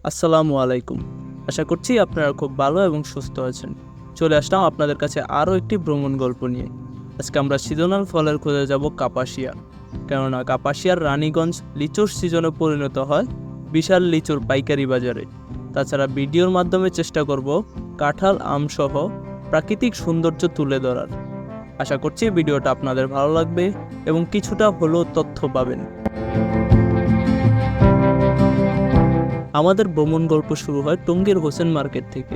আসসালামু আলাইকুম। আশা করছি আপনারা খুব ভালো এবং সুস্থ আছেন। চলে আসলাম আপনাদের কাছে আরও একটি ভ্রমণ গল্প নিয়ে। আজকে আমরা সিজনাল ফলের খোঁজে যাব কাপাসিয়া। কেননা কাপাসিয়ার রানীগঞ্জ লিচুর সিজনে পরিণত হয় বিশাল লিচুর পাইকারি বাজারে। তাছাড়া ভিডিওর মাধ্যমে চেষ্টা করব কাঁঠাল আমসহ প্রাকৃতিক সৌন্দর্য তুলে ধরার। আশা করছি ভিডিওটা আপনাদের ভালো লাগবে এবং কিছুটা হলেও তথ্য পাবেন। আমাদের ভ্রমণ গল্প শুরু হয় টঙ্গীর হোসেন মার্কেট থেকে।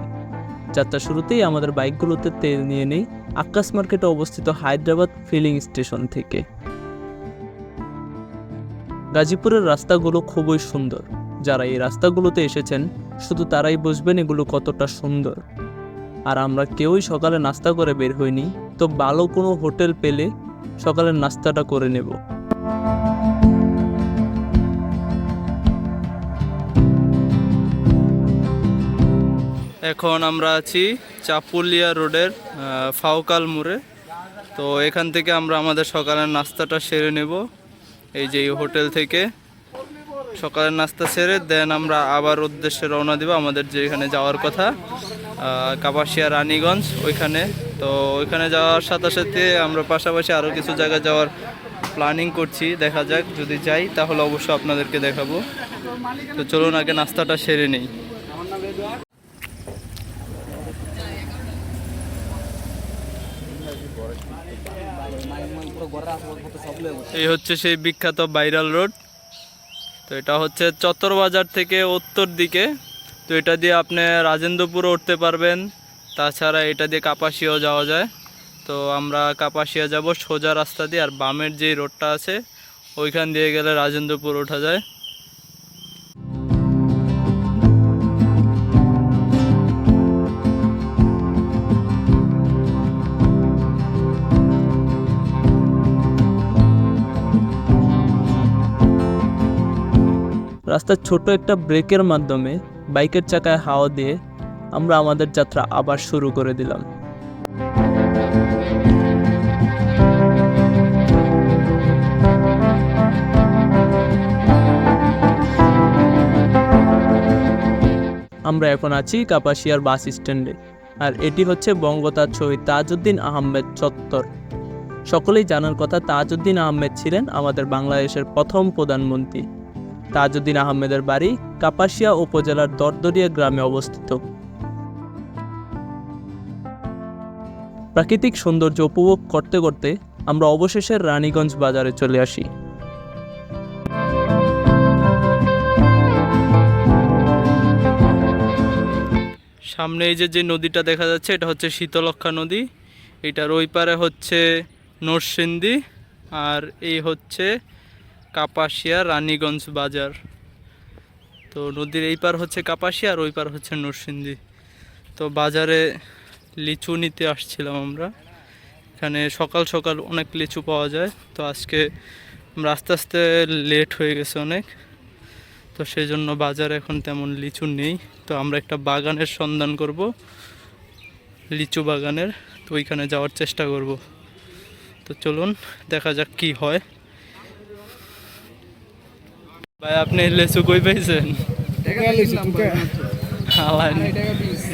যাত্রা শুরুতেই আমাদের বাইকগুলোতে তেল নিয়ে নেই আক্কাস মার্কেটে অবস্থিত হায়দ্রাবাদ ফিলিং স্টেশন থেকে। গাজীপুরের রাস্তাগুলো খুবই সুন্দর। যারা এই রাস্তাগুলোতে এসেছেন শুধু তারাই বুঝবেন এগুলো কতটা সুন্দর। আর আমরা কেউই সকালে নাস্তা করে বের হইনি, তো ভালো কোনো হোটেল পেলে সকালের নাস্তাটা করে নেব। এখন আমরা আছি চাপুলিয়া রোডের ফাউকাল মোড়ে। তো এখান থেকে আমরা আমাদের সকালের নাস্তাটা সেরে নেব। এই যে হোটেল থেকে সকালের নাস্তা সেরে দেন আমরা আবার উদ্দেশ্যে রওনা দেব আমাদের যেখানে যাওয়ার কথা, কাপাসিয়া রানীগঞ্জ ওইখানে। তো ওইখানে যাওয়ার সাথে সাথে আমরা পাশাপাশি আরও কিছু জায়গায় যাওয়ার প্ল্যানিং করছি। দেখা যাক, যদি যাই তাহলে অবশ্যই আপনাদেরকে দেখাবো। তো চলুন আগে নাস্তাটা সেরে নেই। এই হচ্ছে সেই বিখ্যাত ভাইরাল রোড। তো এটা হচ্ছে চত্বর বাজার থেকে উত্তর দিকে। তো এটা দিয়ে আপনি রাজেন্দ্রপুরও উঠতে পারবেন, তাছাড়া এটা দিয়ে কাপাসিয়াও যাওয়া যায়। তো আমরা কাপাসিয়া যাব সোজা রাস্তা দিয়ে, আর বামের যে রোডটা আছে ওইখান দিয়ে গেলে রাজেন্দ্রপুর ওঠা যায়। রাস্তার ছোট একটা ব্রেকের মাধ্যমে বাইকের চাকায় হাওয়া দিয়ে আমরা আমাদের যাত্রা আবার শুরু করে দিলাম। আমরা এখন আছি কাপাসিয়ার বাস স্ট্যান্ডে, আর এটি হচ্ছে বঙ্গতার শহীদ তাজউদ্দিন আহমেদ চত্বর। সকলেই জানার কথা, তাজউদ্দিন আহমেদ ছিলেন আমাদের বাংলাদেশের প্রথম প্রধানমন্ত্রী। তাজউদ্দিন আহমেদের বাড়ি কাপাসিয়া উপজেলার দরদরিয়া গ্রামে অবস্থিত। প্রাকৃতিক সৌন্দর্য উপভোগ করতে করতে আমরা অবশেষে রানীগঞ্জ বাজারে চলে আসি। সামনে এই যে নদীটা দেখা যাচ্ছে এটা হচ্ছে শীতলক্ষা নদী। এটার ওই পারে হচ্ছে নরসিংদী, আর এই হচ্ছে কাপাসিয়া রানীগঞ্জ বাজার। তো নদীর এই পার হচ্ছে কাপাসিয়া আর ওই পার হচ্ছে নরসিংদী। তো বাজারে লিচু নিতে আসছিলাম আমরা। এখানে সকাল সকাল অনেক লিচু পাওয়া যায়। তো আজকে আমরা আস্তে আস্তে লেট হয়ে গেছে অনেক, তো সেই জন্য বাজারে এখন তেমন লিচু নেই। তো আমরা একটা বাগানের সন্ধান করব, লিচু বাগানের। তো ওইখানে যাওয়ার চেষ্টা করব। তো চলুন দেখা যাক কি হয়। ভাই আপনি লেচু কই পাইছেন?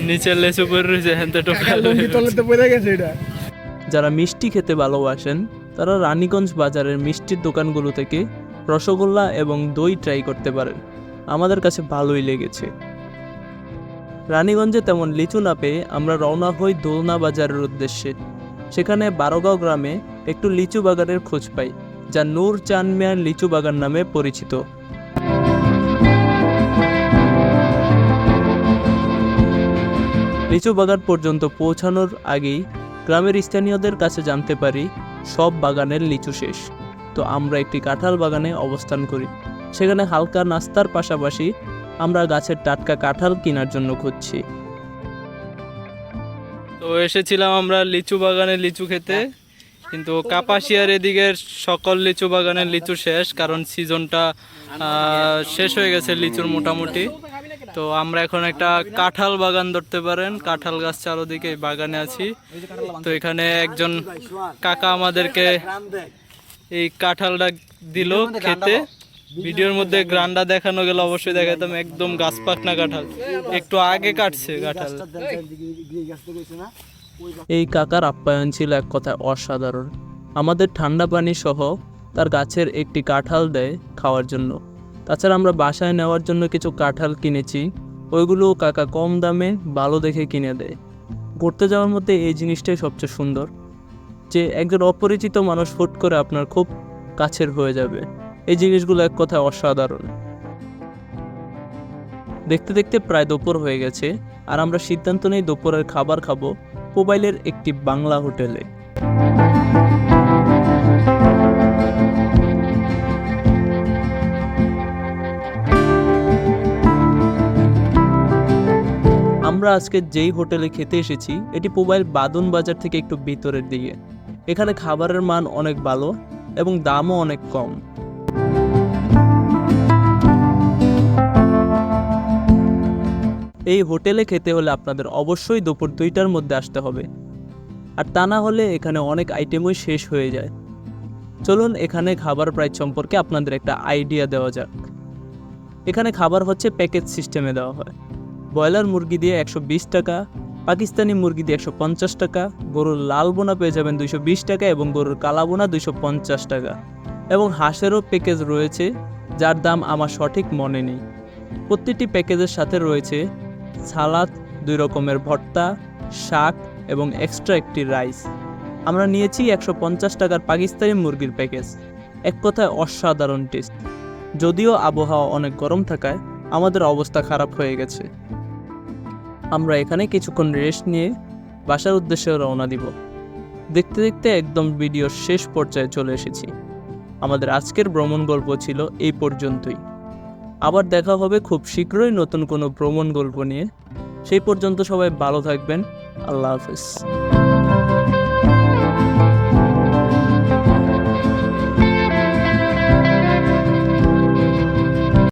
নিচের লেচু পড়ে রয়েছে। যারা মিষ্টি খেতে ভালোবাসেন তারা রানীগঞ্জ বাজারের মিষ্টির দোকানগুলো থেকে রসগোল্লা এবং দই ট্রাই করতে পারেন। আমাদের কাছে ভালোই লেগেছে। রানীগঞ্জে তেমন লিচু না পেয়ে আমরা রওনা হই দোলনা বাজারের উদ্দেশ্যে। সেখানে বারোগাঁও গ্রামে একটু লিচু বাগানের খোঁজ পাই, যা নূর চাঁদ মিয়ার লিচু বাগান নামে পরিচিত। লিচু বাগান পর্যন্ত পৌঁছানোর আগেই গ্রামের স্থানীয়দের কাছে জানতে পারি সব বাগানের লিচু শেষ। তো আমরা একটি কাঁঠাল বাগানে অবস্থান করি। সেখানে হালকা নাস্তার পাশাপাশি আমরা গাছের টাটকা কাঁঠাল কেনার জন্য খুঁজছি। তো এসেছিলাম আমরা লিচু বাগানে লিচু খেতে, কিন্তু কাপাসিয়ার এদিকের সকল লিচু বাগানের লিচু শেষ, কারণ সিজনটা শেষ হয়ে গেছে লিচুর মোটামুটি। তো আমরা এখন একটা কাঁঠাল বাগান ধরতে পারেন, কাঁঠাল গাছ চারোদিকে বাগানে আছি। তো এখানে একজন কাকা আমাদেরকে এই কাঁঠালটা দিল খেতে। ভিডিওর মধ্যে গ্রান্ডা দেখানো গেলে অবশ্যই দেখাতাম, একদম গাছ পাকনা কাঁঠাল, একটু আগে কাটছে কাঁঠাল। এই কাকার আপ্যায়ন ছিল এক কথায় অসাধারণ। আমাদের ঠান্ডা পানি সহ তার গাছের একটি কাঁঠাল দেয় খাওয়ার জন্য। তাছাড়া আমরা বাসায় নেওয়ার জন্য কিছু কাঁঠাল কিনেছি, ওইগুলো কাকা কম দামে ভালো দেখে কিনে দেয়। ঘুরতে যাওয়ার মধ্যে এই জিনিসটাই সবচেয়ে সুন্দর, যে একজন অপরিচিত মানুষ হুট করে আপনার খুব কাছের হয়ে যাবে। এই জিনিসগুলো এক কথায় অসাধারণ। দেখতে দেখতে প্রায় দুপুর হয়ে গেছে, আর আমরা সিদ্ধান্ত নেই দুপুরের খাবার খাবো মোবাইলের একটি বাংলা হোটেলে। আমরা আজকে যেই হোটেলে খেতে এসেছি এটি মোবাইল বাদন বাজার থেকে একটু ভিতরের দিকে। এখানে খাবারের মান অনেক ভালো এবং দামও অনেক কম। এই হোটেলে খেতে হলে আপনাদের অবশ্যই দুপুর 2টার মধ্যে আসতে হবে, আর তা না হলে এখানে অনেক আইটেমই শেষ হয়ে যায়। চলুন এখানে খাবার প্রাইস সম্পর্কে আপনাদের একটা আইডিয়া দেওয়া যাক। এখানে খাবার হচ্ছে প্যাকেজ সিস্টেমে দেওয়া হয়। ব্রয়লার মুরগি দিয়ে 120 টাকা, পাকিস্তানি মুরগি দিয়ে 150 টাকা, গরুর লাল বোনা পেয়ে যাবেন 220 টাকা এবং গরুর কালা বোনা 250 টাকা, এবং হাঁসেরও প্যাকেজ রয়েছে যার দাম আমার সঠিক মনে নেই। প্রতিটি প্যাকেজের সাথে রয়েছে সালাদ, 2 রকমের ভর্তা, শাক এবং এক্সট্রা একটি রাইস। আমরা নিয়েছি 150 টাকার পাকিস্তানি মুরগির প্যাকেজ। এক কথায় অসাধারণ টেস্ট। যদিও আবহাওয়া অনেক গরম থাকায় আমাদের অবস্থা খারাপ হয়ে গেছে। আমরা এখানে কিছুক্ষণ রেস্ট নিয়ে বাসার উদ্দেশ্যে রওনা দিব। দেখতে দেখতে একদম ভিডিওর শেষ পর্যায়ে চলে এসেছি। আমাদের আজকের ভ্রমণ গল্প ছিল এই পর্যন্তই। আবার দেখা হবে খুব শীঘ্রই নতুন কোনো ভ্রমণ গল্প নিয়ে। সেই পর্যন্ত সবাই ভালো থাকবেন। আল্লাহ হাফেজ।